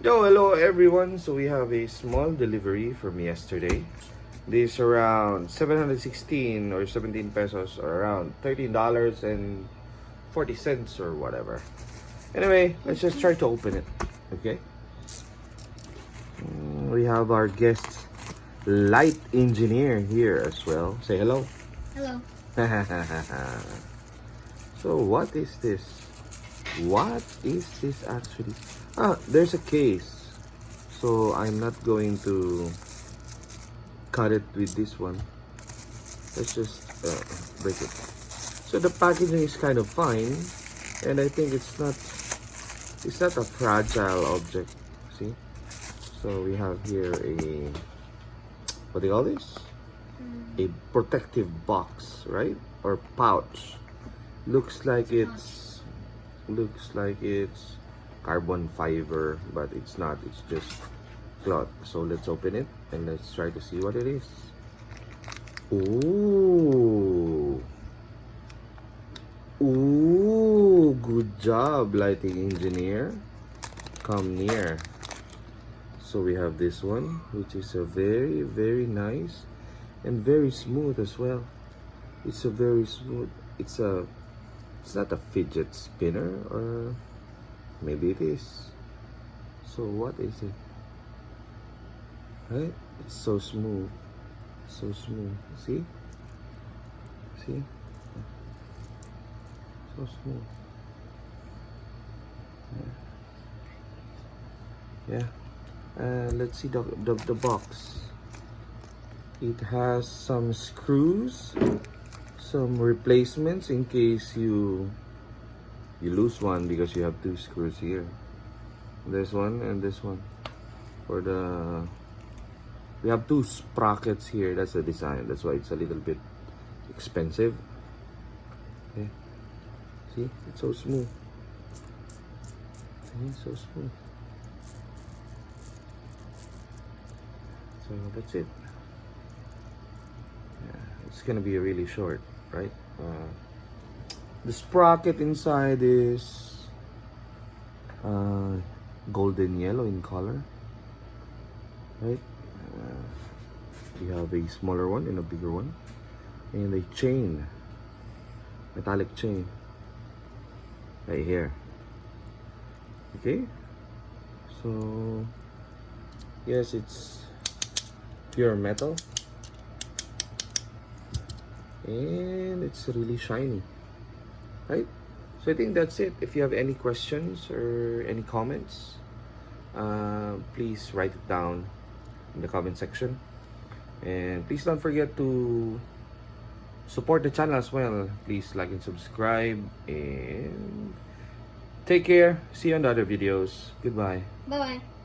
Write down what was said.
Hello everyone. So we have a small delivery from yesterday. This is around 716 or 17 pesos or around $13.40 or whatever. Anyway, let's just try to open it. Okay. We have our guest light engineer here as well. Say hello. Hello. So what is this? What is this actually? There's a case. So I'm not going to cut it with this one. Let's just break it. So the packaging is kind of fine, and I think it's not a fragile object. See? So we have here a, what do you call this? A protective box, right? Or pouch. Looks like it's carbon fiber, but it's not. It's just cloth. So let's open it and let's try to see what it is. Ooh, good job, lighting engineer. Come near. So we have this one, which is a very nice and very smooth as well. It's a very smooth. It's not a fidget spinner, or maybe it is. So what is it? Right? It's so smooth. So smooth. See? See? So smooth. Yeah. Let's see the box. It has some screws, some replacements in case you lose one, because you have two screws here. This one and this one. We have two sprockets here. That's the design. That's why it's a little bit expensive. Okay. See? It's so smooth. See? So smooth. So that's it. Yeah, it's gonna be really short, right? The sprocket inside is golden yellow in color, right? We have a smaller one and a bigger one, and a chain, metallic chain, right here. Okay, so yes, it's pure metal, and it's really shiny, right? So I think that's it. If you have any questions or any comments, please write it down in the comment section, and please don't forget to support the channel as well. Please like and subscribe, and take care. See you on the other videos. Goodbye. Bye-bye.